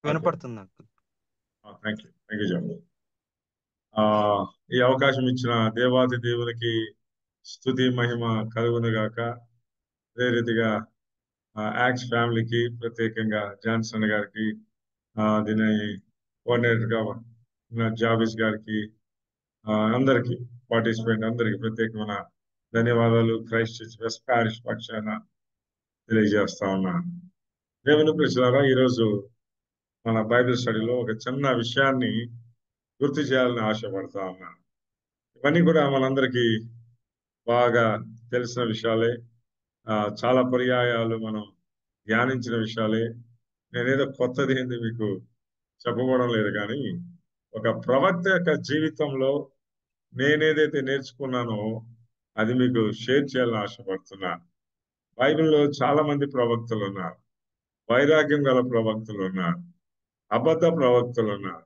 Okay. వినపడుతుంది uncle. Thank you John. ఆ, ఈ అవకాశం ఇచ్చిన దేవాది దేవునికి స్తుతి మహిమ కలుగును గాక. అదే రీతిగా యాక్స్ ఫ్యామిలీకి, ప్రత్యేకంగా జాన్సన్ గారికి, దీని కోఆర్డినేటర్ గా ఉన్న జాబిస్ గారికి, అందరికి పార్టిసిపెంట్ అందరికి ప్రత్యేకమైన ధన్యవాదాలు క్రైస్ట్ చర్చ్ వెస్ట్ ప్యారిష్ పక్షాన తెలియజేస్తా ఉన్నాను. దేవుని ప్రజలారా, ఈరోజు మన బైబిల్ స్టడీలో ఒక చిన్న విషయాన్ని గుర్తు చేయాలని ఆశపడతా ఉన్నాను. ఇవన్నీ కూడా మనందరికీ బాగా తెలిసిన విషయాలే. చాలా పర్యాయాలు మనం ధ్యానించిన విషయాలే. నేనేదో కొత్తది ఏంది మీకు చెప్పబోవడం లేదు, కానీ ఒక ప్రవక్త యొక్క జీవితంలో నేనేదైతే నేర్చుకున్నానో అది మీకు షేర్ చేయాలని ఆశపడుతున్నాను. బైబిల్లో చాలా మంది ప్రవక్తలు ఉన్నారు. వైరాగ్యం గల ప్రవక్తలు ఉన్నారు, అబద్ధ ప్రవక్తలు ఉన్నారు,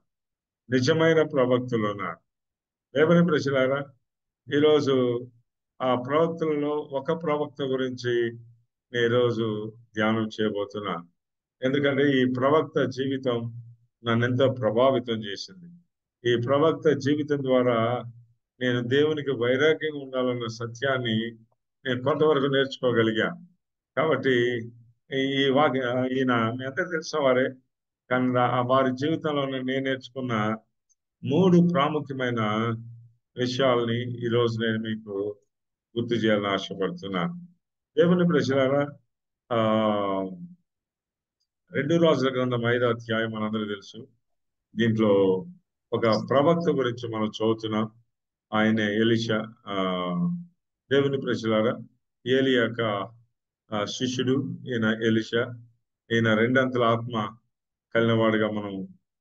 నిజమైన ప్రవక్తలు ఉన్నారు. దేవుని ప్రజలారా, ఈరోజు ఆ ప్రవక్తలలో ఒక ప్రవక్త గురించి నేను ఈరోజు ధ్యానం చేయబోతున్నాను. ఎందుకంటే ఈ ప్రవక్త జీవితం నన్ను ఎంతో ప్రభావితం చేసింది. ఈ ప్రవక్త జీవితం ద్వారా నేను దేవునికి వైరాగ్యంగా ఉండాలన్న సత్యాన్ని నేను కొంతవరకు నేర్చుకోగలిగాను. కాబట్టి ఈ వాక్య ఈయన మీ అందరికీ తెలిసిన వారే, కానీ వారి జీవితంలో నేను నేర్చుకున్న 3 ప్రాముఖ్యమైన విషయాల్ని ఈరోజు నేను మీకు గుర్తు చేయాలని ఆశపడుతున్నాను. దేవుని ప్రజలారా, ఆ 2 రాజుల గ్రంథం 5వ అధ్యాయం మనందరూ తెలుసు. దీంట్లో ఒక ప్రవక్త గురించి మనం చదువుతున్నాం. ఆయన ఎలీషా. ఆ దేవుని ప్రజలారా, ఏలి యొక్క శిష్యుడు ఈయన ఎలీషా. ఈయన రెండంతల ఆత్మ కలిగినవాడుగా మనం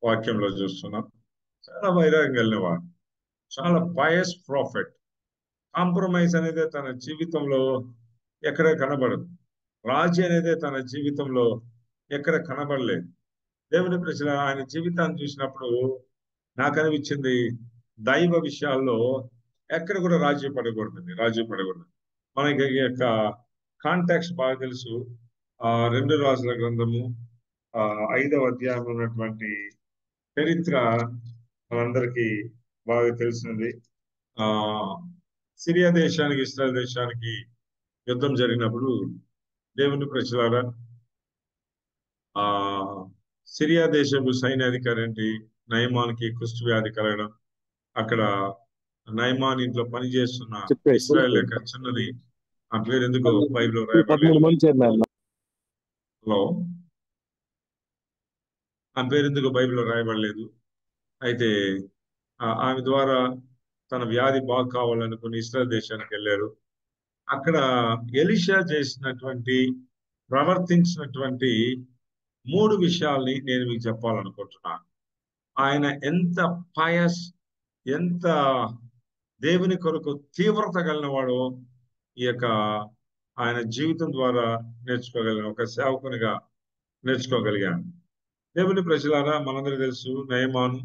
వాక్యంలో చూస్తున్నాం. చాలా వైరాగ్యం కలిగినవాడు, చాలా పయస్ ప్రాఫిట్. కాంప్రమైజ్ అనేది తన జీవితంలో ఎక్కడ కనబడదు. రాజీ అనేది తన జీవితంలో ఎక్కడ కనబడలేదు. దేవుని ప్రజల ఆయన జీవితాన్ని చూసినప్పుడు నాకు అనిపించింది, దైవ విషయాల్లో ఎక్కడ కూడా రాజీ పడకూడదు. మనకి ఈ యొక్క కాంటాక్ట్స్ బాగా తెలుసు. 2 రాజుల గ్రంథము 5వ అధ్యాయంలో ఉన్నటువంటి చరిత్ర మనందరికీ బాగా తెలిసినది. ఆ సిరియా దేశానికి, ఇస్రాయల్ దేశానికి యుద్ధం జరిగినప్పుడు దేవుని ప్రజలారా, ఆ సిరియా దేశపు సైన్యాధికారి ఏంటి, నయమానికి కుష్టు వ్యాధి కలగడం. అక్కడ నయమాన్ ఇంట్లో పనిచేస్తున్న ఇస్రాయల్ యొక్క చిన్నది, ఆ పేరు ఎందుకు బైబిల్లో రాయబడలేదు. 13 మంది చేరినారు. హలో, ఆ పేరు ఎందుకు బైబిల్లో రాయబడలేదు. అయితే ఆమె ద్వారా తన వ్యాధి బాగు కావాలనుకుని ఇస్రాయల్ దేశానికి వెళ్ళారు. అక్కడ ఎలీషా ప్రవర్తించినటువంటి 3 విషయాల్ని నేను మీకు చెప్పాలనుకుంటున్నాను. ఆయన ఎంత పయస్, ఎంత దేవుని కొరకు తీవ్రత కలిగినవాడో ఈ యొక్క ఆయన జీవితం ద్వారా నేర్చుకోగలిగాను, ఒక సేవకునిగా నేర్చుకోగలిగాను. దేవుని ప్రజలారా, మనందరికీ తెలుసు, నయమాను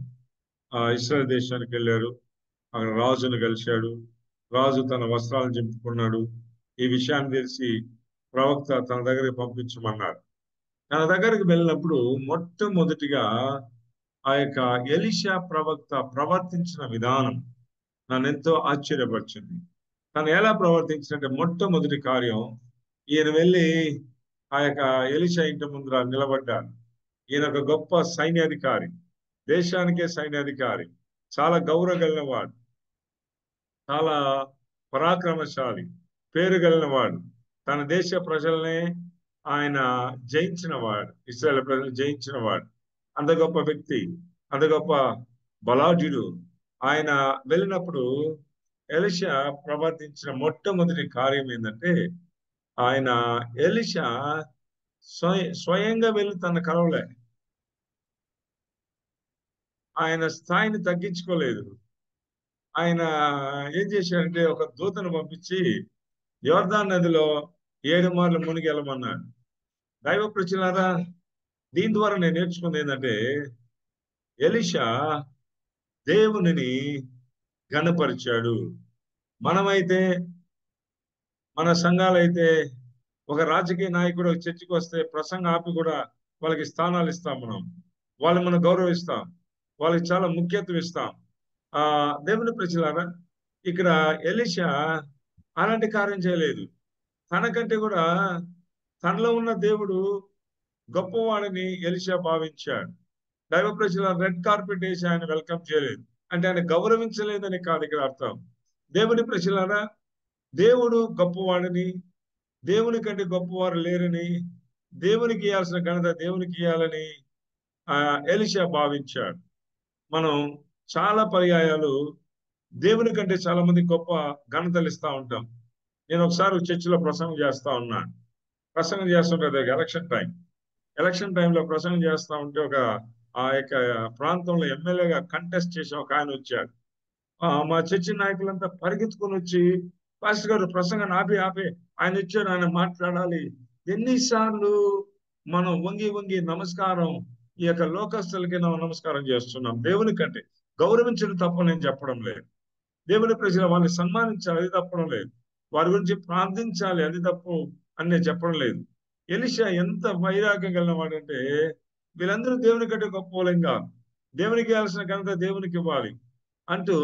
ఇస్రాయల్ దేశానికి వెళ్ళారు. అక్కడ రాజును కలిశాడు. రాజు తన వస్త్రాలను చింపుకున్నాడు. ఈ విషయాన్ని తెలిసి ప్రవక్త తన దగ్గరికి పంపించమన్నారు. తన దగ్గరికి వెళ్ళినప్పుడు మొట్టమొదటిగా ఆ యొక్క ఎలీషా ప్రవక్త ప్రవర్తించిన విధానం నన్ను ఎంతో ఆశ్చర్యపరిచింది. తను ఎలా ప్రవర్తించినట్టే, మొట్టమొదటి కార్యం, ఈయన వెళ్ళి ఆ యొక్క ఎలీషా ఇంటి ముందర నిలబడ్డాడు. ఈయన ఒక గొప్ప సైన్యాధికారి, దేశానికే సైన్యాధికారి, చాలా గౌరవ కలిగిన వాడు, చాలా పరాక్రమశాలి, పేరు కలిగిన వాడు. తన దేశ ప్రజలనే ఆయన జయించిన వాడు, ఇశ్రాయేల్ ప్రజలు జయించిన వాడు. అంత గొప్ప వ్యక్తి, అంత గొప్ప బలాఢ్యుడు. ఆయన వెళ్ళినప్పుడు ఎలీషా ప్రవర్తించిన మొట్టమొదటి కార్యం ఏంటంటే, ఆయన ఎలీషా స్వయంగా వెళ్ళి తన కలవలే. ఆయన స్థాయిని తగ్గించుకోలేదు. ఆయన ఏం చేశాడంటే, ఒక దూతను పంపించి యోర్దాన్ నదిలో 7 మార్లు మునిగి వెళ్ళమన్నాడు. దైవ ప్రజలారా, దీని ద్వారా నేను నేర్చుకుంది ఏంటంటే, ఎలీషా దేవునిని ఘనపరిచాడు. మనమైతే, మన సంఘాలైతే, ఒక రాజకీయ నాయకుడు చర్చికి వస్తే ప్రసంగం ఆపి కూడా వాళ్ళకి స్థానాలు ఇస్తాం మనం. వాళ్ళు మనం గౌరవిస్తాం, వాళ్ళకి చాలా ముఖ్యత్వం ఇస్తాం. దేవుని ప్రజలారా, ఇక్కడ ఎలీషా అలాంటి కార్యం చేయలేదు. తనకంటే కూడా తనలో ఉన్న దేవుడు గొప్పవాడని ఎలీషా భావించాడు. దైవ ప్రజల రెడ్ కార్పెట్ వేసి ఆయన వెల్కమ్ చేయలేదు. అంటే ఆయన గౌరవించలేదని కాదు ఇక్కడ అర్థం. దేవుని ప్రజలారా, దేవుడు గొప్పవాడని, దేవుని కంటే గొప్పవారు లేరని, దేవునికి ఇవ్వాల్సిన ఘనత దేవునికి ఇవ్వాలని ఎలీషా భావించాడు. మనం చాలా పర్యాయాలు దేవుని కంటే చాలా మంది గొప్ప ఘనతలు ఇస్తా ఉంటాం. నేను ఒకసారి చర్చిలో ప్రసంగం చేస్తా ఉన్నాను. ప్రసంగం చేస్తుంటే ఎలక్షన్ టైంలో ప్రసంగం చేస్తా ఉంటే ఆ యొక్క ప్రాంతంలో ఎమ్మెల్యేగా కంటెస్ట్ చేసిన ఒక ఆయన వచ్చాడు. మా చర్చి నాయకులంతా పరిగెత్తుకొని వచ్చి, పాస్టర్ గారు ప్రసంగాన్ని ఆపి ఆయన వచ్చాడు, ఆయన మాట్లాడాలి. ఎన్నిసార్లు మనం వంగి వంగి నమస్కారం, ఈ యొక్క లోకస్తులకి నమస్కారం చేస్తున్నాం. దేవుని కంటే గౌరవించడం తప్ప నేను చెప్పడం లేదు. దేవుని ప్రజలు వాళ్ళని సన్మానించాలి, అది తప్పడం లేదు. వారి గురించి ప్రార్థించాలి, అది తప్పు అని నేను చెప్పడం లేదు. ఎలీషా ఎంత వైరాగ్యం కలిగిన వాడంటే, వీళ్ళందరూ దేవుని కంటే గొప్ప వాళ్ళేం కాదు, దేవునికి ఇవ్వాల్సిన ఘనత దేవునికి ఇవ్వాలి అంటూ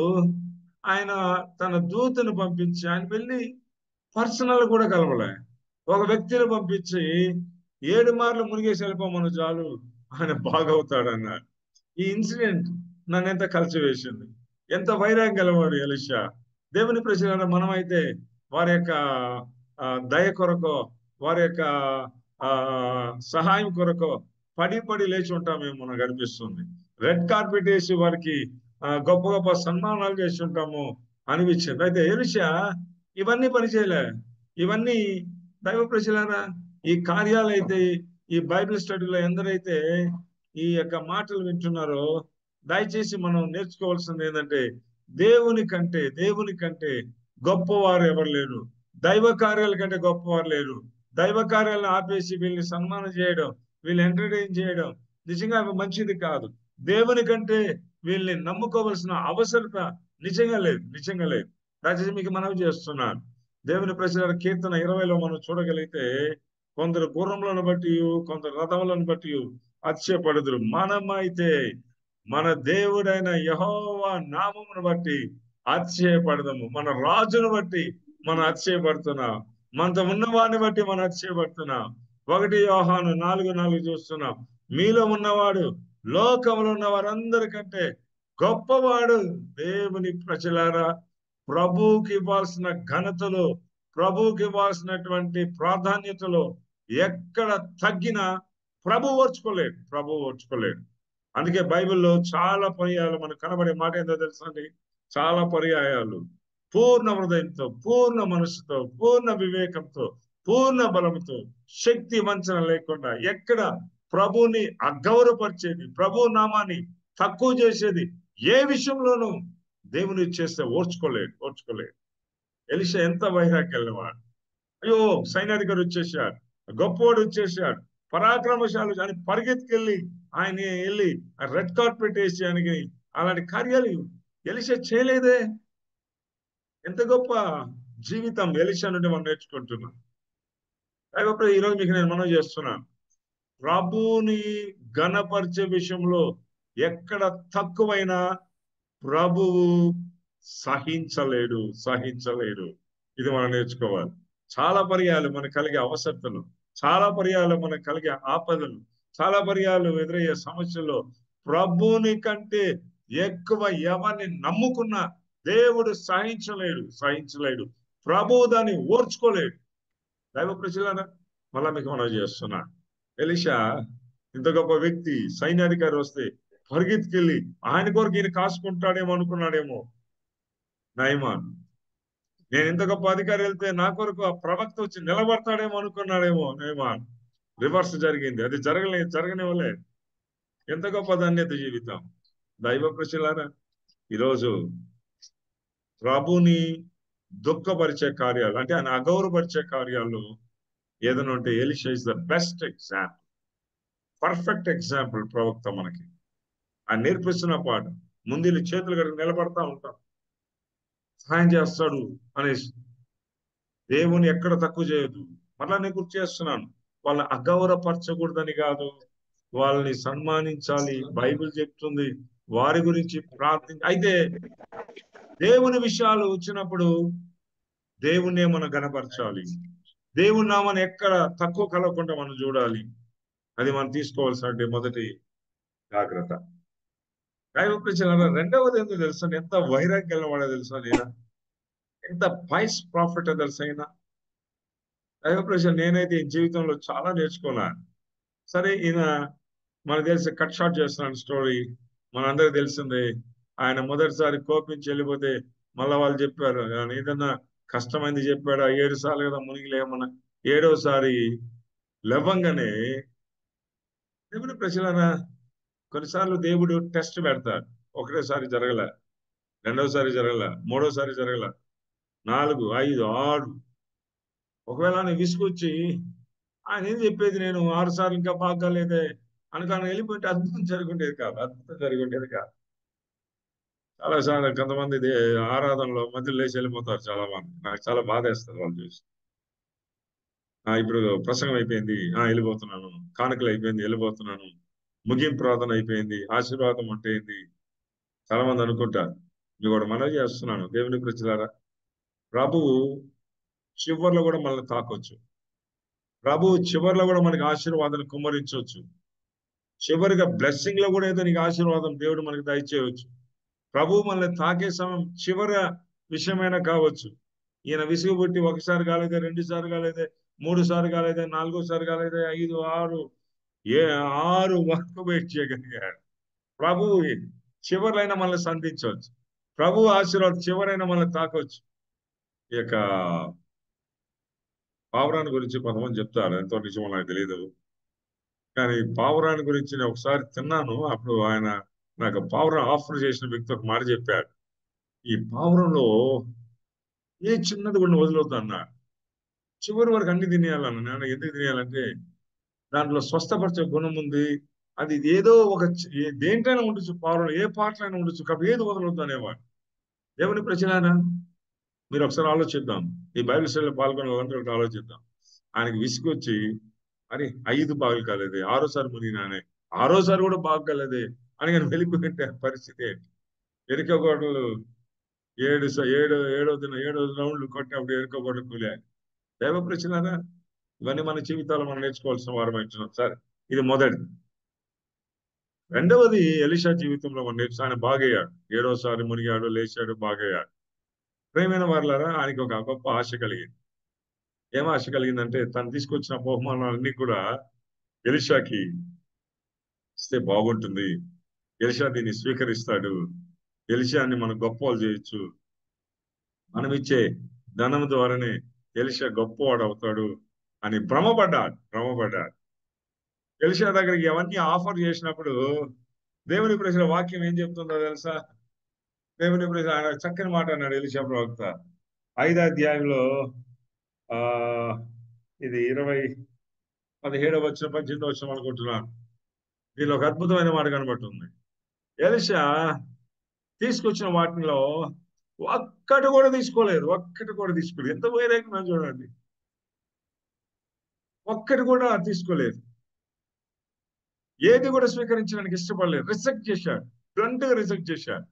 ఆయన తన దూతను పంపించి, ఆయన వెళ్ళి పర్సనల్ కూడా కలవలే, ఒక వ్యక్తిని పంపించి 7 మార్లు మునిగేసి వెళ్ళిపోమను చాలు, ఆయన బాగవుతాడు అన్నాడు. ఈ ఇన్సిడెంట్ నన్ను ఎంత కలిసివేసింది. ఎంత వైరాగ్యం గలవాడు ఎలీషా. దేవుని ప్రజల మనమైతే వారి యొక్క దయ కొరకో, వారి యొక్క సహాయం కొరకో పడి లేచి ఉంటామేమో నాకు అనిపిస్తుంది. రెడ్ కార్పెట్ వేసి వారికి గొప్ప గొప్ప సన్మానాలు చేసి ఉంటాము అనిపించింది. అయితే ఎలీషా ఇవన్నీ పనిచేయలే. ఇవన్నీ దైవ ప్రజలారా, ఈ కార్యాలు అయితే, ఈ బైబిల్ స్టడీలో ఎందరైతే ఈ యొక్క మాటలు వింటున్నారో, దయచేసి మనం నేర్చుకోవాల్సింది ఏంటంటే, దేవుని కంటే గొప్పవారు ఎవరు లేరు. దైవ కార్యాల కంటే గొప్పవారు లేరు. దైవ కార్యాలను ఆపేసి వీళ్ళని సన్మానం చేయడం, వీళ్ళని ఎంటర్టైన్ చేయడం నిజంగా మంచిది కాదు. దేవుని కంటే వీళ్ళని నమ్ముకోవాల్సిన అవసరత నిజంగా లేదు. దయచేసి మీకు మనవి చేస్తున్నాను. దేవుని ప్రజల కీర్తన 20లో మనం చూడగలిగితే, కొందరు గుర్రములను బట్టి, కొందరు రథములను బట్టి అతిశయపడుదురు. మనమైతే మన దేవుడైన యెహోవా నామమును బట్టి అతిశయపడదాము. మన రాజును బట్టి మనం అతిశయపడుతున్నాం. మనతో ఉన్నవాడిని బట్టి మనం అతిశయపడుతున్నాం. 1 యోహాను 4:4 చూస్తున్నాం. మీలో ఉన్నవాడు లోకంలో ఉన్న వారందరికంటే గొప్పవాడు. దేవుని ప్రజలారా, ప్రభువుకి ఇవ్వాల్సిన ఘనతలో, ప్రభువుకి ఇవ్వాల్సినటువంటి ప్రాధాన్యతలో ఎక్కడ తగ్గినా ప్రభు ఓర్చుకోలేడు. అందుకే బైబిల్లో చాలా పర్యాయాలు మనకు కనబడే మాట ఏంటో తెలుసండి? చాలా పర్యాయాలు పూర్ణ హృదయంతో, పూర్ణ మనసుతో, పూర్ణ వివేకంతో, పూర్ణ బలంతో, శక్తి వంచన లేకుండా ఎక్కడ ప్రభుని అగౌరవపరిచేది, ప్రభు నామాన్ని తక్కువ చేసేది ఏ విషయంలోనూ దేవుని చేస్తే ఓర్చుకోలేడు. ఎలీషా ఎంత వైరాగ్యం వాడు. అయ్యో, సైన్యాధికారి వచ్చేసాడు, గొప్పవాడు వచ్చేసాడు, పరాక్రమశాలు అని పరిగెత్తుకెళ్ళి ఆయన వెళ్ళి రెడ్ కార్పెట్ వేసి ఆయనకి అలాంటి కార్యాలు ఎలీషా చేయలేదే. ఎంత గొప్ప జీవితం ఎలీషా నుండి మనం నేర్చుకుంటున్నాం. లేకపోతే ఈరోజు మీకు నేను మనవి చేస్తున్నాను, ప్రభుని ఘనపరిచే విషయంలో ఎక్కడ తక్కువైనా ప్రభువు సహించలేడు. ఇది మనం నేర్చుకోవాలి. చాలా పర్యాలు మనకు కలిగే అవసరతలు, చాలా పర్యాలు మనకు కలిగే ఆపదలు, చాలా పర్యాలు ఎదురయ్యే సమస్యల్లో ప్రభుని కంటే ఎక్కువ ఎవరిని నమ్ముకున్నా దేవుడు సహించలేడు. ప్రభువు దాన్ని ఓర్చుకోలేడు. దైవ ప్రజలారా, మళ్ళా మీకు మనం చేస్తున్నా, ఎలీషా ఇంత గొప్ప వ్యక్తి, సైన్యాధికారి వస్తే పరిగెత్తుకెళ్ళి ఆయన కొరకు ఈయన కాసుకుంటాడేమో అనుకున్నాడేమో నయమాన్. నేను ఇంత గొప్ప అధికారి వెళ్తే నా కొరకు ఆ ప్రవక్త వచ్చి నిలబడతాడేమో అనుకున్నాడేమో నయమాన్. రివర్స్ జరిగింది. అది జరగనివ్వలే. ఎంత గొప్ప ధన్యత జీవితం. దైవ ప్రజలారా, ఈరోజు ప్రభుని దుఃఖపరిచే కార్యాలు, అంటే ఆయన అగౌరవపరిచే కార్యాలు ఏదైనా ఉంటే Elisha is the best example, perfect example. ప్రవక్త మనకి ఆయన నేర్పిస్తున్న పాఠం. ముందు చేతులు కడిగి నిలబడతా ఉంటాం, సహాయం చేస్తాడు అనేసి. దేవుని ఎక్కడ తక్కువ చేయదు. మళ్ళా నేను గుర్తు చేస్తున్నాను, వాళ్ళని అగౌరవపరచకూడదని కాదు, వాళ్ళని సన్మానించాలి. బైబిల్ చెప్తుంది వారి గురించి అయితే దేవుని విషయాలు వచ్చినప్పుడు దేవుణ్ణే మనం గణపరచాలి. దేవుని నామాన్ని ఎక్కడ తక్కువ కలగకుండా మనం చూడాలి. అది మనం తీసుకోవాల్సిన మొదటి జాగ్రత్త. దైవ ప్రజలారా, రెండవది ఏంటో తెలుసా? ఎంత వైరాగ్యం వాడో తెలుసా? నేను ఎంత పైస్ ప్రాఫిట్ తెలుసా? అయినా దైవ ప్రజలు, నేనైతే ఈ జీవితంలో చాలా నేర్చుకున్నాను. సరే, ఈయన మనకు తెలిసి కట్ షార్ట్ చేస్తున్నాను స్టోరీ. మనందరికి తెలిసిందే. ఆయన మొదటిసారి కోపించి వెళ్ళిపోతే మళ్ళా వాళ్ళు చెప్పారు, "ఆయన ఏదన్నా కష్టమైంది చెప్పాడా? 7 సార్లు కదా మునిగి లేమన్నా." 7వసారి లేవంగానే, దేవుని ప్రజలారా, కొన్నిసార్లు దేవుడు టెస్ట్ పెడతాడు. ఒకటేసారి జరగల, రెండవసారి జరగల, మూడోసారి జరగల, 4, 5, 6. ఒకవేళ ఆయన విసుకొచ్చి ఆయన ఏం చెప్పేది, నేను 6 సార్లు ఇంకా బాగాలేదే అనుకుని వెళ్ళిపోతే అద్భుతం జరుగుండేది కాదు. అద్భుతం జరుగుండేది కాదు. చాలా సార్లు కొంతమంది ఆరాధనలో మధ్యలో లేచి వెళ్ళిపోతారు చాలా మంది. నాకు చాలా బాధేస్తారు వాళ్ళు చూసి. ఇప్పుడు ప్రసంగం అయిపోయింది, వెళ్ళిపోతున్నాను. కానుకలు అయిపోయింది, వెళ్ళిపోతున్నాను. ముగింపు ప్రార్థన అయిపోయింది, ఆశీర్వాదం అంటే ఏంది? చాలా మంది అనుకుంటారు. మీకు కూడా మనవి చేస్తున్నాను, దేవుని ప్రజలారా, ప్రభువు చివర్లో కూడా మనల్ని తాకొచ్చు. ప్రభువు చివర్లో కూడా మనకి ఆశీర్వాదాన్ని కుమ్మరించవచ్చు. చివరిగా బ్లెస్సింగ్ లో కూడా ఏదో నీకు ఆశీర్వాదం దేవుడు మనకి దయచేయవచ్చు. ప్రభువు మనల్ని తాకే సమయం చివరి విషయమైనా కావచ్చు. ఈయన విసుగు పుట్టి 1 సారి కాలేదే, 2 సార్లు కాలేదే, 3 సార్లు కాలేదే, 4 సారి కాలేదే, 5, 6, 6 వరకు వెయిట్ చేయగలిగాడు. ప్రభువు చివరైనా మనల్ని సంధించవచ్చు. ప్రభువు ఆశీర్వాదం చివరైనా మనల్ని తాకొచ్చు. ఈ యొక్క పావురాన్ని గురించి కొంతమంది చెప్తారు, ఎంతో నిజమో నాకు తెలియదు. కానీ పావురాన్ని గురించి నేను ఒకసారి తిన్నాను. అప్పుడు ఆయన నాకు పావురం ఆఫర్ చేసిన వ్యక్తి ఒక మాట చెప్పాడు. ఈ పావురంలో ఏ చిన్నది కూడా వదిలొద్దు అన్నాడు. చివరి వరకు అన్ని తినేయాలన్న. నేను ఎందుకు తినేయాలంటే దాంట్లో స్వస్థపరిచే గుణం ఉంది. అది ఏదో ఒక దేంట్లైనా ఉండొచ్చు, పావురం ఏ పాటలైనా ఉండొచ్చు, కాబట్టి ఏది వదలొద్దు అనేవాడు. దేవుని ప్రజలారా, మీరు ఒకసారి ఆలోచిద్దాం. ఈ బైబిల్ స్టడీలో పాల్గొనే వాళ్ళందరూ ఒకటి ఆలోచిద్దాం. ఆయనకి విసుగొచ్చి, అరే 5 బాగా కాలేదే, 6సారి మునిగినానే, 6సారి కూడా బాగా కాలేదే అని నేను వెళ్ళిపోయింటే పరిస్థితి ఏంటి? ఎరికగొడలు 7 రౌండ్లు కొట్టినప్పుడు ఎరుకగొడలు కూలాయి. దైవ ప్రజలారా, ఇవన్నీ మన జీవితాలు మనం నేర్చుకోవాల్సిన వారం ఇచ్చినాం. సరే, ఇది మొదటిది. రెండవది, ఎలీషా జీవితంలో మనం ఆయన బాగయ్యాడు. 7వసారి మునిగాడు, లేచాడు, బాగయ్యాడు. ప్రేమైన వారలారా, ఆయనకి ఒక గొప్ప ఆశ కలిగింది. ఏం ఆశ కలిగిందంటే, తను తీసుకొచ్చిన బహుమానాలన్నీ కూడా ఎలీషాకి ఇస్తే బాగుంటుంది. ఎలీషా దీన్ని స్వీకరిస్తాడు. ఎలీషాని మనం గొప్పవాళ్ళు చేయొచ్చు. మనం ఇచ్చే ధనం ద్వారానే ఎలీషా గొప్పవాడు అవుతాడు అని భ్రమపడ్డాడు. ఎలీషా దగ్గరికి అవన్నీ ఆఫర్ చేసినప్పుడు దేవుని ప్రజల వాక్యం ఏం చెప్తుందో తెలుసా? దేవుని ప్రజలు ఆయన చక్కని మాట అన్నాడు ఎలీషా ప్రవక్త. 5వ అధ్యాయంలో ఆ ఇది 17వ వచనం, 18వ వచనం అనుకుంటున్నాను. దీనిలో ఒక అద్భుతమైన మాట కనబడుతుంది. ఎలీషా తీసుకొచ్చిన వాటిలో ఒక్కటి కూడా తీసుకోలేదు. ఎంత వైరాగ్యం చూడండి. ఒక్కటి కూడా తీసుకోలేదు. ఏది కూడా స్వీకరించడానికి ఇష్టపడలేదు. రిజెక్ట్ చేశాడు. బ్లంట్గా రిజెక్ట్ చేశాడు.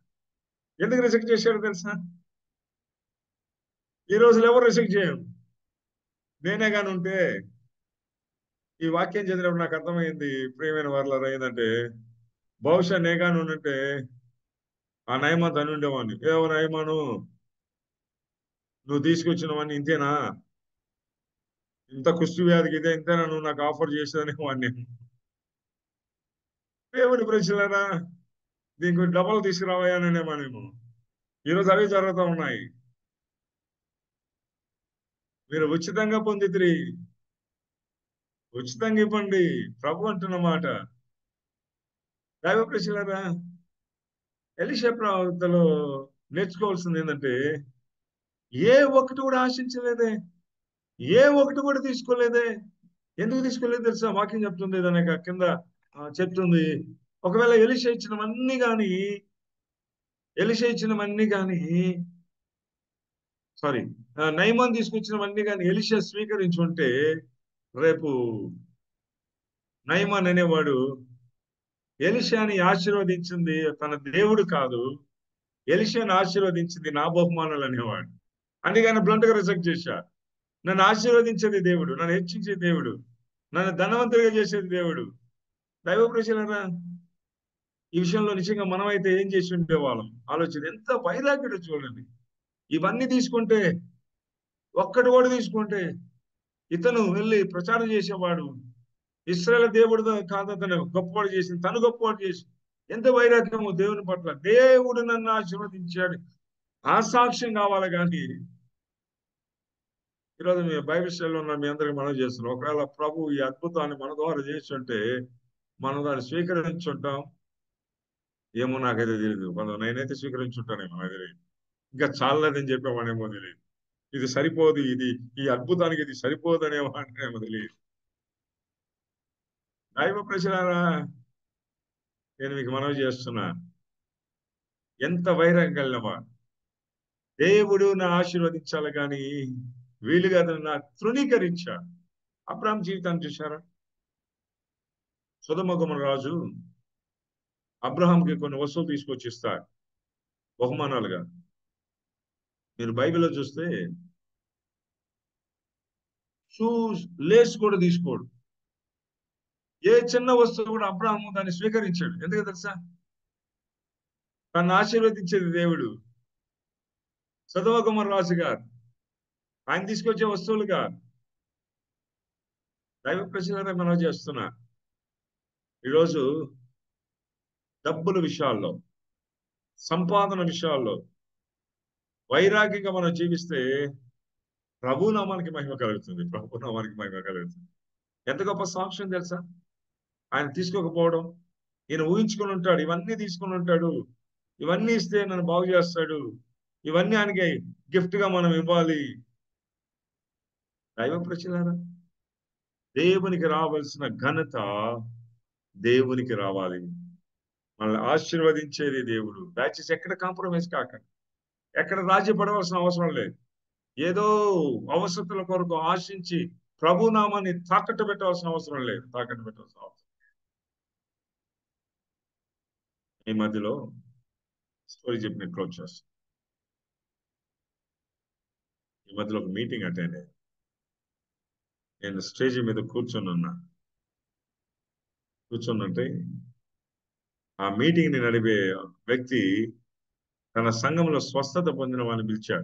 ఎందుకు రిజెక్ట్ చేశాడో తెలుసా? ఈ రోజులు ఎవరు రిజెక్ట్ చేయరు. నేనే కానీ ఉంటే, ఈ వాక్యం చదివినప్పుడు నాకు అర్థమైంది, ప్రియమైన వారలారా, ఏంటంటే బహుశా నే కానీ ఉంటే ఆ నయమాన్ అని ఉండేవాడిని. ఏవో నయమాను, నువ్వు తీసుకొచ్చినవన్నీ ఇంతేనా? ఇంత కుష్టి వ్యాధికి ఇంతేనా నువ్వు నాకు ఆఫర్ చేసేదని వాడిని. దేవుని ప్రజలారా, దీనికి డబల్ తీసుకురావయ్యానేమో. ఈరోజు అవి జరుగుతూ ఉన్నాయి. మీరు ఉచితంగా పొందితిరి, ఉచితంగా ఇవ్వండి ప్రభు అంటున్న మాట. దైవ ప్రజలారా, ఎలీషా ప్రవక్తలో నేర్చుకోవాల్సింది ఏంటంటే, ఏ ఒక్కటి కూడా ఆశించలేదే, ఏ ఒక్కటి కూడా తీసుకోలేదే. ఎందుకు తీసుకోలేదు తెలుసా? వాక్యం చెప్తుంది, దాని కింద చెప్తుంది. ఒకవేళ ఎలీషా ఇచ్చినవన్నీ కానీ సారీ నయమాన్ తీసుకొచ్చినవన్నీ కానీ ఎలీషా స్వీకరించుంటే రేపు నయమాన్ అనేవాడు ఎలీషాని ఆశీర్వదించింది తన దేవుడు కాదు, ఎలీషాని ఆశీర్వదించింది నా బహుమానులు అనేవాడు. అందుకని బ్లంట్ గా రిజెక్ట్ చేశారు. నన్ను ఆశీర్వదించేది దేవుడు, నన్ను హెచ్చించే దేవుడు, నన్ను ధనవంతుడిగా చేసేది దేవుడు. దైవ ప్రజలారా, ఈ విషయంలో నిజంగా మనమైతే ఏం చేసి ఉండేవాళ్ళం ఆలోచన. ఎంత వైరాగ్యుడు చూడండి. ఇవన్నీ తీసుకుంటే, ఒక్కటి కూడా తీసుకుంటే, ఇతను వెళ్ళి ప్రచారం చేసేవాడు, ఇశ్రాయేలు దేవుడు కాదు అతను గొప్పవాడు చేసింది, తను గొప్పవాడు చేసి, ఎంత వైరాగ్యము దేవుని పట్ల. దేవుడు నన్ను ఆశీర్వదించాడు, ఆ సాక్ష్యం కావాలి. కానీ ఈరోజు మీ బైబిల్ స్టైల్లో ఉన్న మీ అందరికి మనం చేస్తున్నాం. ఒకవేళ ప్రభు ఈ అద్భుతాన్ని మన ద్వారా చేస్తుంటే మనం దాన్ని స్వీకరించుంటాం ఏమో, నాకైతే తెలియదు. నేనైతే స్వీకరించుంటానేమో, నాకు తెలియదు. ఇంకా చాలదని చెప్పేవాడేమో తెలియదు. ఇది సరిపోదు, ఇది ఈ అద్భుతానికి ఇది సరిపోదు అనేవాడేమో తెలియదు. దైవ ప్రజలారా, నేను మీకు మనవి చేస్తున్నా, ఎంత వైరాగ్యం కలిగినవా, దేవుడు నా ఆశీర్వదించాలి కానీ వీలుగా నా తృణీకరించాడు. అబ్రాహాం జీవితాన్ని చూశారా? సొదొమ గొమొర్రా రాజు అబ్రహాంకి కొన్ని వస్తువులు తీసుకొచ్చి ఇస్తాడు బహుమానాలుగా. మీరు బైబిల్లో చూస్తే షూస్ లేస్ కూడా తీసుకోడు. ఏ చిన్న వస్తువు కూడా అబ్రహాము దాన్ని స్వీకరించాడు. ఎందుకు తెలుసా? తను ఆశీర్వదించేది దేవుడు. సొదొమ గొమొర్రా రాజు గారు ఆయన తీసుకొచ్చే వస్తువులుగా. దైవ ప్రజలనే మనం చేస్తున్నా. ఈరోజు డబ్బుల విషయాల్లో, సంపాదన విషయాల్లో వైరాగ్యంగా మనం జీవిస్తే ప్రభునామానికి మహిమ కలుగుతుంది. ప్రభునామానికి మహిమ కలుగుతుంది. ఎంత గొప్ప సాక్ష్యం తెలుసా? ఆయన తీసుకోకపోవడం. ఈయన ఊహించుకొని ఉంటాడు, ఇవన్నీ తీసుకొని ఉంటాడు, ఇవన్నీ ఇస్తే నన్ను బాగు చేస్తాడు, ఇవన్నీ ఆయనకి గిఫ్ట్ గా మనం ఇవ్వాలి. దైవ ప్రజలారా, దేవునికి రావాల్సిన ఘనత దేవునికి రావాలి. మనల్ని ఆశీర్వదించేది దేవుడు. దయచేసి ఎక్కడ కాంప్రమైజ్ కాకండి, ఎక్కడ రాజీ పడవలసిన అవసరం లేదు. ఏదో అవసరతల కొరకు ఆశించి ప్రభునామాన్ని తాకట్టు పెట్టవలసిన అవసరం లేదు. తాకట్టు పెట్టవలసిన అవసరం. ఈ మధ్యలో స్టోరీ చెప్పిన క్లోజ్ చేస్తాను. ఈ మధ్యలో ఒక మీటింగ్ అటెండ్ అయ్యాను. నేను స్టేజ్ మీద కూర్చున్నంటే ఆ మీటింగ్ ని నడిపే వ్యక్తి తన సంఘంలో స్వస్థత పొందిన వాళ్ళని పిలిచి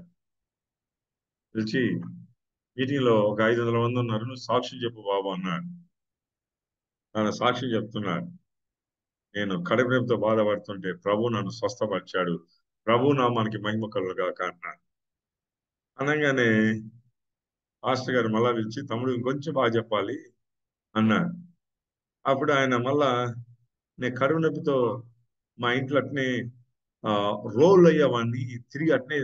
మీటింగ్ లో ఒక 500 మంది ఉన్నారు, నువ్వు సాక్ష్యం చెప్పు బాబు అన్నాడు. తన సాక్ష్యం చెప్తున్నాడు. నేను కడుపు నొప్పితో బాధపడుతుంటే ప్రభు నన్ను స్వస్థపరిచాడు, ప్రభు నామానికి మహిమ కలుగుగాక అన్నాడు. అనగానే పాస్టర్ గారు మళ్ళా పిలిచి, తమ్ముడు ఇంకొంచెం బాగా చెప్పాలి అన్నాడు. అప్పుడు ఆయన మళ్ళా, నేను కడుపు నొప్పితో మా ఇంట్లో అట్నే రోల్ అయ్యేవాడిని, తిరిగి అట్నే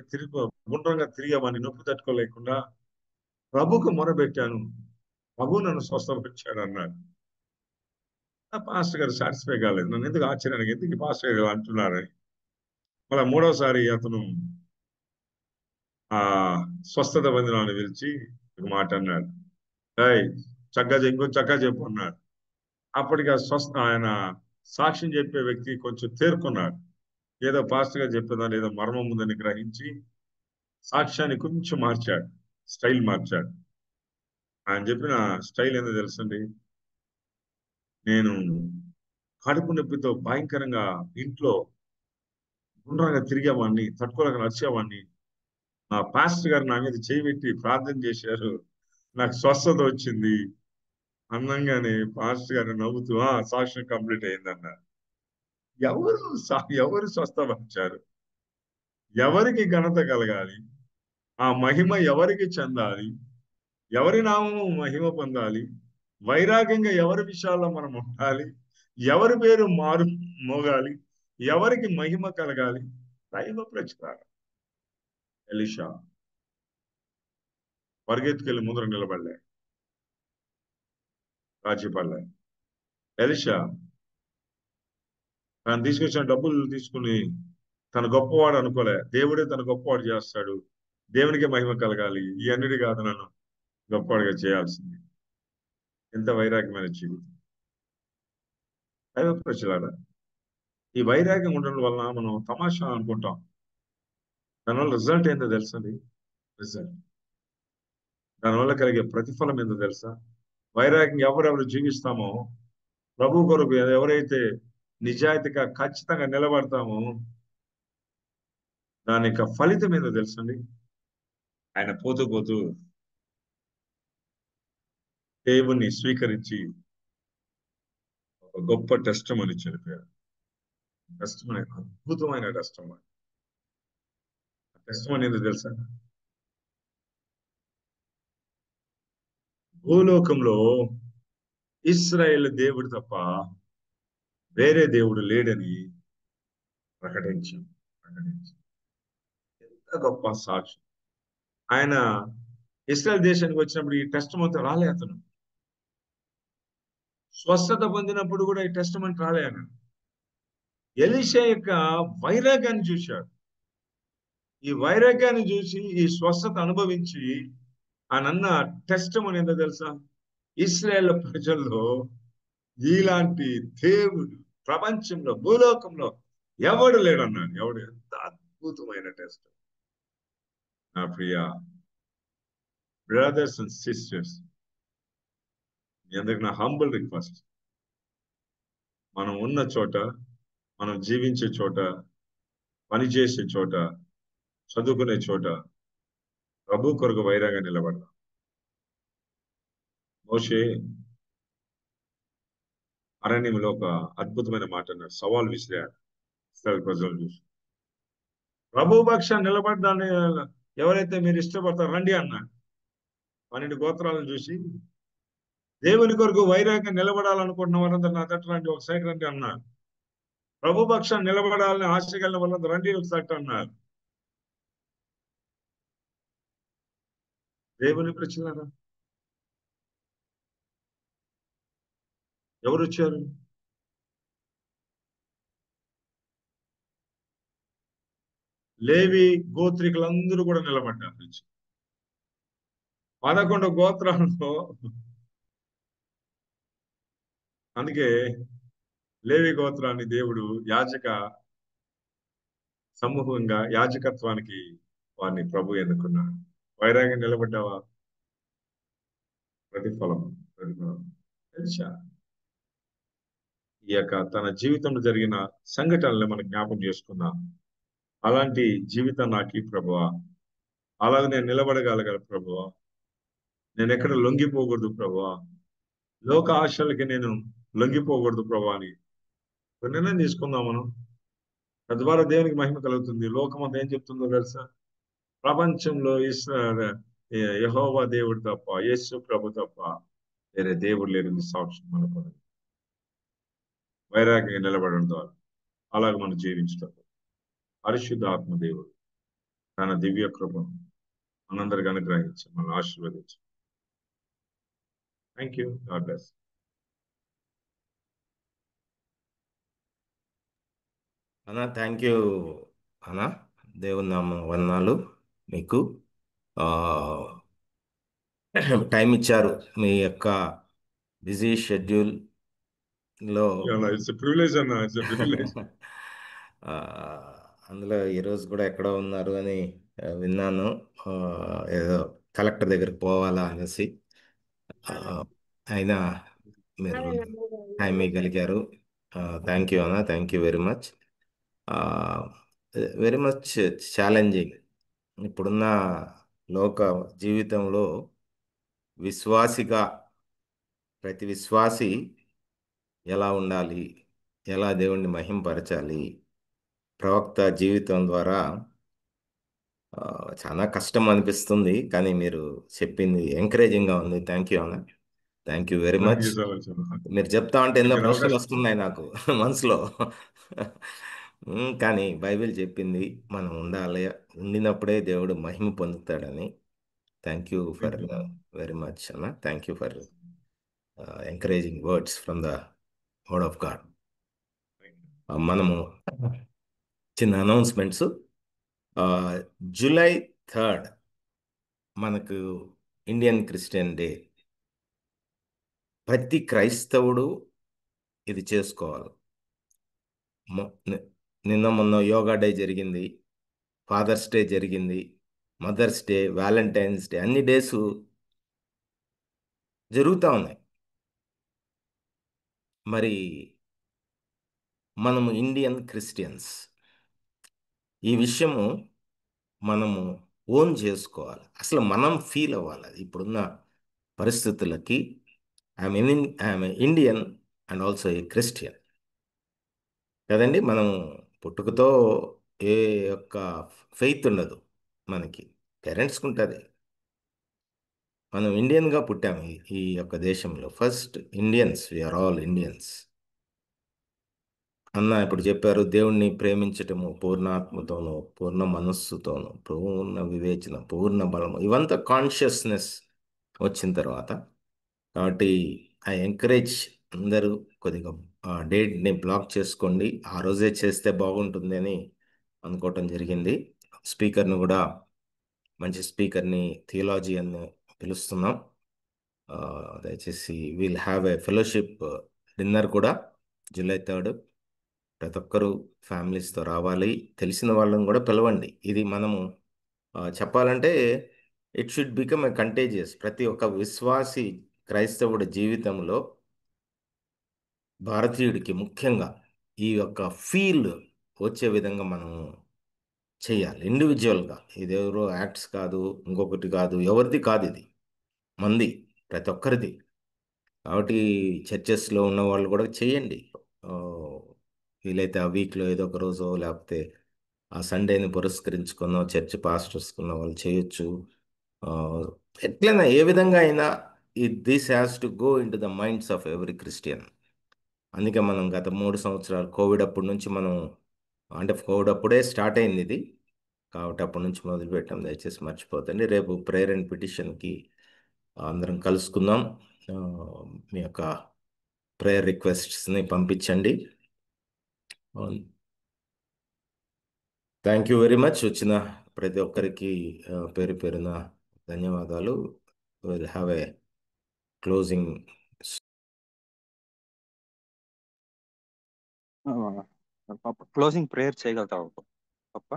గుండ్రంగా తిరిగేవాడిని, నొప్పి తట్టుకోలేకుండా ప్రభుకు మొరబెట్టాను, ప్రభు నన్ను స్వస్థపరిచాడు అన్నాడు. పాస్టర్ గారు సాటిస్ఫై కాలేదు. నన్ను ఎందుకు ఆశ్చర్యానికి, ఎందుకు ఈ పాస్టర్ గారు ఇలా అంటున్నారని మళ్ళా మూడోసారి అతను ఆ స్వస్థత పొందిన పిలిచి ఒక మాట అన్నాడు. ఇంకో చక్కగా చెప్పు అన్నాడు. అప్పటికి ఆయన సాక్ష్యం చెప్పే వ్యక్తి కొంచెం తేరుకున్నాడు. ఏదో పాస్టర్ గారు చెప్పేదాన్ని ఏదో మర్మం ఉందని గ్రహించి సాక్ష్యాన్ని కొంచెం మార్చాడు, స్టైల్ మార్చాడు. ఆయన చెప్పిన స్టైల్ ఏందో తెలుసండి? నేను కడుపు నొప్పితో భయంకరంగా ఇంట్లో గుండ్రంగా తిరిగేవాడిని, తట్టుకోలేక నడిచేవాడిని. నా పాస్టర్ గారు నా మీద చేయి పెట్టి ప్రార్థన చేశారు, నాకు స్వస్థత వచ్చింది అన్నంగానే పాస్టర్ గారు నవ్వుతూ సాక్ష్యం కంప్లీట్ అయిందన్నారు. ఎవరు స్వస్థపరిచారు? ఎవరికి ఘనత కలగాలి? ఆ మహిమ ఎవరికి చెందాలి? ఎవరి నామము మహిమ పొందాలి? వైరాగ్యంగా ఎవరి విషయాల్లో మనం ఉండాలి? ఎవరి పేరు మోగాలి? ఎవరికి మహిమ కలగాలి? దైవ ప్రచారం. ఎలీషా పరిగెత్తుకెళ్ళి ముందర నిలబడలే, రాజీపడలే. ఎలీషా తను తీసుకొచ్చిన డబ్బులు తీసుకుని తన గొప్పవాడు అనుకోలే. దేవుడే తన గొప్పవాడు చేస్తాడు, దేవునికే మహిమ కలగాలి, ఈ అన్నిటి కాదు నన్ను గొప్పవాడిగా చేయాల్సింది. ఎంత వైరాగ్యమైన జీవితం. దైవ ప్రజలారా, ఈ వైరాగ్యం ఉండడం వలన మనం తమాషా అనుకుంటాం. దానివల్ల రిజల్ట్ ఏంటో తెలుసండి? రిజల్ట్ దానివల్ల కలిగే ప్రతిఫలం ఏంటో తెలుసా? వైరాగ్యం ఎవరెవరు జీవిస్తామో, ప్రభు కొరకు ఎవరైతే నిజాయితీగా ఖచ్చితంగా నిలబడతామో, దాని యొక్క ఫలితం ఏందో తెలుసండి? ఆయన పోతూ పోతూ దేవుణ్ణి స్వీకరించి ఒక గొప్ప టెస్టిమనీ చనిపోయాడు. టెస్టిమనీ, అద్భుతమైన టెస్టిమనీ. టెస్టిమనీ ఏందో తెలుసా? భూలోకంలో ఇశ్రాయేల్ దేవుడు తప్ప వేరే దేవుడు లేడని ప్రకటించి ఎంత గొప్ప సాక్షి. ఆయన ఇస్రాయల్ దేశానికి వచ్చినప్పుడు ఈ టెస్టిమనీతో రాలే. అతను స్వస్థత పొందినప్పుడు కూడా ఈ టెస్టిమనీ రాలే. ఆయన ఎలీషా యొక్క వైరాగ్యాన్ని చూశాడు. ఈ వైరాగ్యాన్ని చూసి ఈ స్వస్థత అనుభవించి ఆయన అన్న టెస్టిమనీ ఏందో తెలుసా? ఇశ్రాయేల్ ప్రజల్లో ఇలాంటి దేవుడు ప్రపంచంలో, భూలోకంలో ఎవడు లేడన్నాడు. ఎవడు? ఎంత అద్భుతమైన టెస్ట్. నా ప్రియ బ్రదర్స్ అండ్ సిస్టర్స్, మీ అందరికి నా హంబుల్ రిక్వెస్ట్, మనం ఉన్న చోట, మనం జీవించే చోట, పనిచేసే చోట, చదువుకునే చోట ప్రభు కొరకు వైరాగా నిలబడదాం. మోషే అరణ్యంలో ఒక అద్భుతమైన మాట అన్నాడు, సవాల్ విసిరాడు ఇశ్రాయేలు ప్రజలు చూసి. ప్రభు పక్షాన్ని నిలబడ్డాన్ని ఎవరైతే మీరు ఇష్టపడతారో రండి అన్నాడు. 12 గోత్రాలను చూసి, దేవుని కొరకు వైరాగ్యం నిలబడాలనుకుంటున్న వారందరూ నా తట్టు రండి, ఒక సైడ్ రండి అన్నారు. ప్రభు పక్షాన్ని నిలబడాలని ఆశ కలిగిన వాళ్ళందరూ రండి, ఒక సైడ్ అన్నారు. దేవుని ప్రజలారా, ఎవరు వచ్చారు? లేవి గోత్రికులందరూ కూడా నిలబడ్డారు. 11 గోత్రాల్లో, అందుకే లేవి గోత్రాన్ని దేవుడు యాజక సమూహంగా యాజకత్వానికి వారిని ప్రభు ఎన్నుకున్నాడు. వైరాగ్యం నిలబడ్డావా? ప్రతిఫలం ప్రతిఫలం తెలుసా? ఈ యొక్క తన జీవితంలో జరిగిన సంఘటనలు మనం జ్ఞాపకం చేసుకుందాం. అలాంటి జీవితం నాకు ప్రభువా, అలాగే నేను నిలబడగలగాలి ప్రభువా, నేను ఎక్కడ లొంగిపోకూడదు ప్రభువా, లోక ఆశలకి నేను లొంగిపోకూడదు ప్రభువా అని ఒక నిర్ణయం తీసుకుందాం మనం. తద్వారా దేవునికి మహిమ కలుగుతుంది. లోకం అంతా ఏం చెప్తుందో తెలుసా? ప్రపంచంలో యెహోవా దేవుడు తప్ప, యేసు ప్రభు తప్ప వేరే దేవుడు లేని సాక్ష్యం మన పదవి. వైరాగ్యంగా నిలబడడం ద్వారా అలాగే మనం జీవించడం. పరిశుద్ధ ఆత్మదేవుడు తన దివ్య కృపను మనందరికి అనుగ్రహించి మనల్ని ఆశీర్వదించి. Thank you. God bless. అన్నా థ్యాంక్ యూ అన్నా. దేవుని నామ వందనాలు మీకు. టైం ఇచ్చారు మీ యొక్క బిజీ షెడ్యూల్లో. ఇట్స్ ప్రివిలేజ్ అన్న, ఇట్స్ ప్రివిలేజ్. అందులో ఈరోజు కూడా ఎక్కడో ఉన్నారు అని విన్నాను. ఏదో కలెక్టర్ దగ్గరికి పోవాలా అనేసి. అయినా మీరు టైం ఇవ్వగలిగారు. థ్యాంక్ యూ అన్న, thank you very much. Very much challenging ఇప్పుడున్న లోక జీవితంలో. విశ్వాసిగా ప్రతి విశ్వాసి ఎలా ఉండాలి, ఎలా దేవుణ్ణి మహింపరచాలి, ప్రవక్త జీవితం ద్వారా చాలా కష్టం అనిపిస్తుంది. కానీ మీరు చెప్పింది ఎంకరేజింగ్గా ఉంది. థ్యాంక్ యూ అన్న, thank you very thank much. You so much అన్న. మీరు చెప్తా ఉంటే ఎన్నో మీరు ప్రశ్నలు అవకాశం వస్తున్నాయి నాకు మనసులో. కానీ బైబిల్ చెప్పింది మనం ఉండాలి, ఉండినప్పుడే దేవుడు మహిమ పొందుతాడని. Thank you for very much అన్న. Thank you for encouraging words from the word of God. మనము చిన్న అనౌన్స్మెంట్స్. జూలై 3rd మనకు ఇండియన్ క్రిస్టియన్ డే. ప్రతి క్రైస్తవుడు ఇది చేసుకోవాలి. మొ- ని- నిన్న మొన్న యోగా డే జరిగింది, ఫాదర్స్ డే జరిగింది, మదర్స్ డే, వ్యాలంటైన్స్ డే, అన్ని డేస్ జరుగుతూ ఉన్నాయి. మరి మనము ఇండియన్ క్రిస్టియన్స్ ఈ విషయము మనము ఓన్ చేసుకోవాలి. అసలు మనం ఫీల్ అవ్వాలి. అది ఇప్పుడున్న పరిస్థితులకి I'm Indian and also a Christian కదండి. మనం పుట్టుకతో ఏ యొక్క ఫెయిత్ ఉండదు మనకి, పేరెంట్స్కి ఉంటుంది. మనం ఇండియన్గా పుట్టాము ఈ యొక్క దేశంలో. First Indians, we are all Indians. అన్న ఇప్పుడు చెప్పారు, దేవుణ్ణి ప్రేమించటము పూర్ణాత్మతోనూ, పూర్ణ మనస్సుతోనూ, పూర్ణ వివేచన, పూర్ణ బలము, ఇవంతా కాన్షియస్నెస్ వచ్చిన తర్వాత. కాబట్టి ఐ ఎంకరేజ్ అందరూ కొద్దిగా ఆ డేట్ని బ్లాక్ చేసుకోండి. ఆ రోజే చేస్తే బాగుంటుంది అని అనుకోవటం జరిగింది. స్పీకర్ని కూడా మంచి స్పీకర్ని, థియాలజీ అని పిలుస్తున్నాం. ఆ, దయచేసి will have a fellowship dinner కూడా జూలై 3. ప్రతి ఒక్కరూ ఫ్యామిలీస్తో రావాలి, తెలిసిన వాళ్ళని కూడా పిలవండి. ఇది మనము చెప్పాలంటే it should become a contagious. ప్రతి ఒక్క విశ్వాసి క్రైస్తవుడి జీవితంలో, భారతీయుడికి ముఖ్యంగా ఈ యొక్క ఫీల్ వచ్చే విధంగా మనం చేయాలి ఇండివిజువల్గా. ఇది ఎవరో యాక్ట్స్ కాదు, ఇంకొకటి కాదు, ఎవరిది కాదు, ఇది మంది, ప్రతి ఒక్కరిది. కాబట్టి చర్చెస్లో ఉన్న వాళ్ళు కూడా చేయండి. ఆ, వీలైతే ఆ వీక్లో ఏదో ఒక రోజు, లేకపోతే ఆ సండేని పురస్కరించుకున్న చర్చ్ పాస్టర్స్ కున్న వాళ్ళు చేయొచ్చు. ఆ, ఎట్లైనా ఏ విధంగా అయినా this has to go in to the minds of every Christian. అందుకే మనం గత 3 సంవత్సరాలు కోవిడ్ అప్పటి నుంచి మనం, అంటే కోవిడ్ అప్పుడే స్టార్ట్ అయింది ఇది, కాబట్టి అప్పటి నుంచి మొదలుపెట్టాం. దయచేసి మర్చిపోతండి. రేపు ప్రేయర్ అండ్ పిటిషన్కి అందరం కలుసుకుందాం. ఆ, మీ యొక్క ప్రేయర్ రిక్వెస్ట్స్ని పంపించండి. Thank you very much. వచ్చిన ప్రతి ఒక్కరికి పేరు పేరున ధన్యవాదాలు. Will have a closing. పప్ప క్లోజింగ్ ప్రేయర్ చేయగలుగుతావు పప్ప?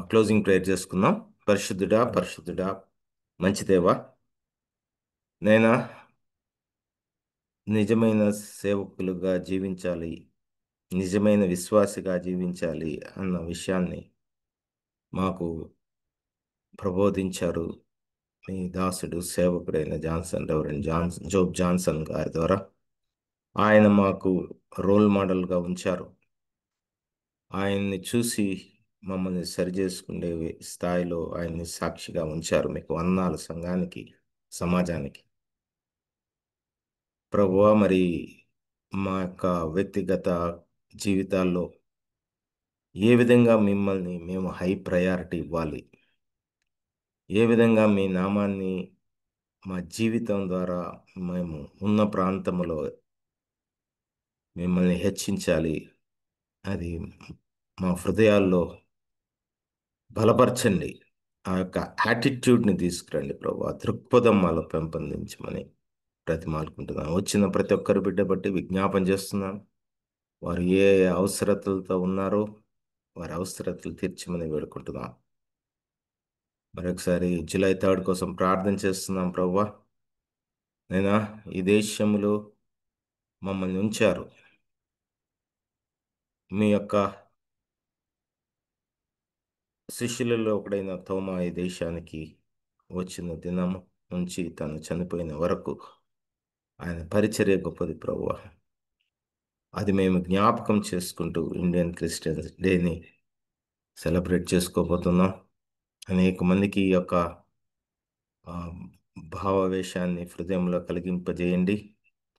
క్లోజింగ్ ప్రేయర్ చేసుకుందాం. పరిశుద్ధుడా, పరిశుద్ధుడా, మంచి దేవా, నైనా నిజమైన సేవకులుగా జీవించాలి, నిజమైన విశ్వాసిగా జీవించాలి అన్న విషయాన్ని మాకు ప్రబోధించారు మీ దాసుడు, సేవకుడైన రెవరెండ్ జోబ్ జాన్సన్ గారి ద్వారా. ఆయన మాకు రోల్ మోడల్గా ఉంచారు. ఆయన్ని చూసి మమ్మల్ని సరిచేసుకునే స్థాయిలో ఆయన్ని సాక్షిగా ఉంచారు. మీకు వందనాలు. సంఘానికి, సమాజానికి ప్రభువా, మరి మా యొక్క వ్యక్తిగత జీవితాల్లో ఏ విధంగా మిమ్మల్ని మేము హై ప్రయారిటీ ఇవ్వాలి, ఏ విధంగా మీ నామాన్ని మా జీవితం ద్వారా మేము ఉన్న ప్రాంతంలో మిమ్మల్ని హెచ్చించాలి, అది మా హృదయాల్లో బలపరచండి. ఆ యొక్క యాటిట్యూడ్ని తీసుకురండి ప్రభు, ఆ దృక్పథం మాలో పెంపొందించమని బ్రతిమాలుకుంటున్నాను. వచ్చిన ప్రతి ఒక్కరి బిడ్డ బట్టి విజ్ఞాపన చేస్తున్నాను. వారు ఏ అవసరతలతో ఉన్నారో వారి అవసరతలు తీర్చమని వేడుకుంటున్నాం. మరొకసారి జూలై 3 కోసం ప్రార్థన చేస్తున్నాం ప్రభువా. నైనా ఈ దేశంలో మమ్మల్ని ఉంచారు. మీ యొక్క శిష్యులలో ఒకడైన తోమా ఈ దేశానికి వచ్చిన దినం నుంచి తను చనిపోయిన వరకు ఆయన పరిచర్య గొప్పది ప్రభువా. అది మేము జ్ఞాపకం చేసుకుంటూ ఇండియన్ క్రిస్టియన్స్ డేని సెలబ్రేట్ చేసుకోబోతున్నాం. అనేక మందికి ఈ యొక్క ఆ, భావావేశాన్ని హృదయంలో కలిగింపజేయండి.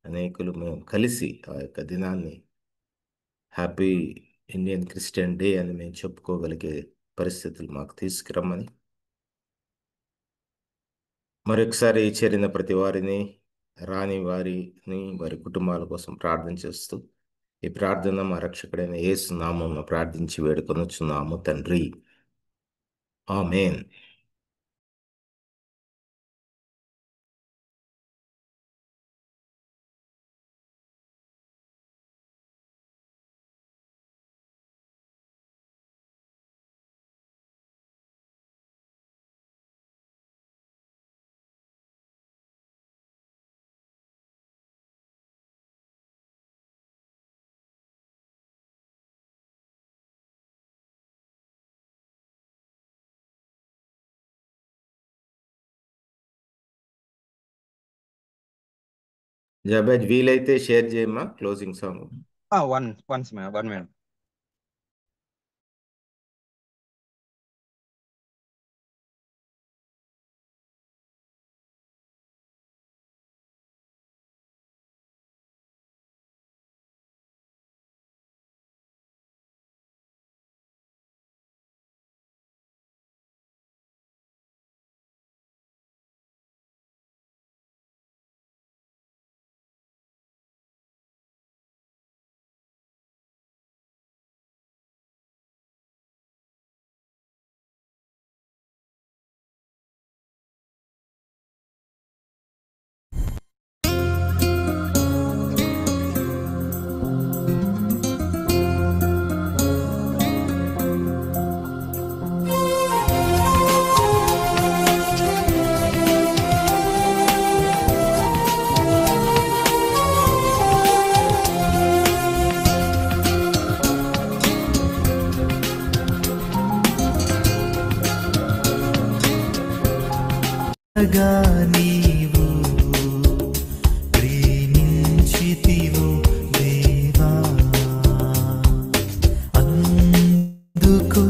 అనేకులు మేము కలిసి ఆ యొక్క దినాన్ని హ్యాపీ ఇండియన్ క్రిస్టియన్ డే అని మేము చెప్పుకోగలిగే పరిస్థితులు మాకు తీసుకురమ్మని మరొకసారి చేరిన ప్రతి వారిని, రాని వారిని, వారి కుటుంబాల కోసం ప్రార్థన చేస్తూ ఈ ప్రార్థన మా రక్షకుడైన యేసు నామమున ప్రార్థించి వేడుకొనుచున్నాము తండ్రి. ఆమేన్. జబేజ్ వీలైతే షేర్ చేయమ్మా క్లోజింగ్ సాంగ్. One minute. గా నీవు ప్రేమించితివు దేవా, అందుకు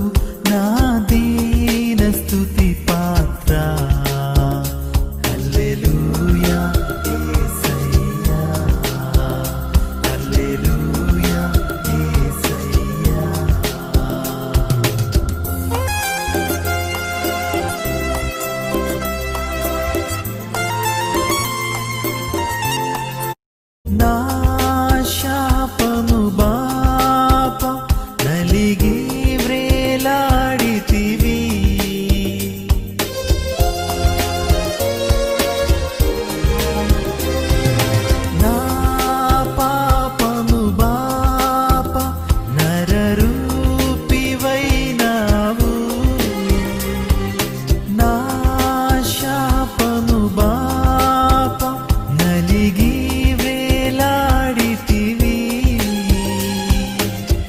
నా దీన స్తుతి పాత్ర. హల్లెలూయా యేసయ్యా, హల్లెలూయా యేసయ్యా. నా శాపము బాప నలిగి వ్రేలాడితివి, నా పాపము బాప నరరూపివైనావు, నా శాపము బాప నలిగి వేలాడితివి.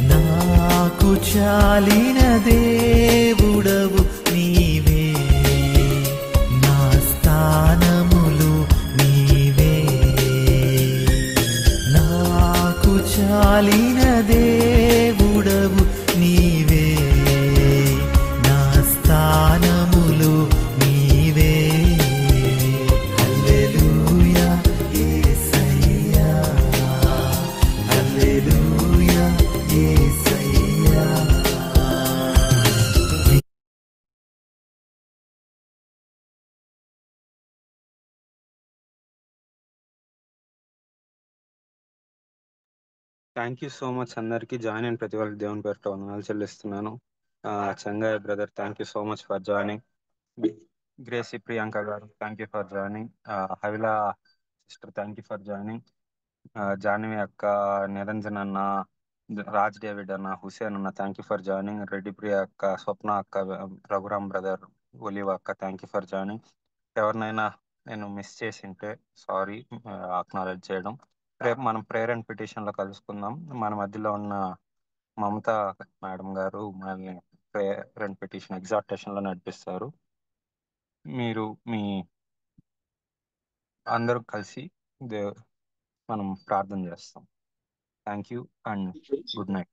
నాకు చాలిన దేవుడవు నీవే, నా స్థానములు నీవే. నాకు చాలిన దేవుడవు నీవే, నా స్థానములు నీవే. హల్లెలూయా యేసయ్యా, హల్లెలూయా యేసయ్యా. థ్యాంక్ యూ సో మచ్ అందరికి. జాయిన్ అయిన ప్రతి వాళ్ళకి దేవుని పేరుట వందనాలు చెల్లిస్తున్నాను. Chengaiah brother, thank you so much for joining. Gracy Priyanka గారు, thank you for joining. Havila sister, thank you for joining. Jahnavi అక్క, నిరంజన్ అన్న, రాజ్ డేవిడ్ అన్న, హుసేన్ అన్న, thank you for joining. Reddy Priya అక్క, స్వప్న అక్క, రఘురామ్ బ్రదర్, ఒలివ అక్క, థ్యాంక్ యూ ఫర్ జాయినింగ్. ఎవరినైనా నేను మిస్ చేసి ఉంటే సారీ, అక్నాలెడ్జ్ చేయడం. రేపు మనం ప్రేయర్ అండ్ పిటిషన్లో కలుసుకుందాం. మన మధ్యలో ఉన్న మమతా మేడం గారు మనల్ని ప్రేయర్ అండ్ పిటిషన్ ఎగ్జార్టేషన్లో నడిపిస్తారు. మీరు మీ అందరూ కలిసి మనం ప్రార్థన చేస్తాం. Thank you and good night.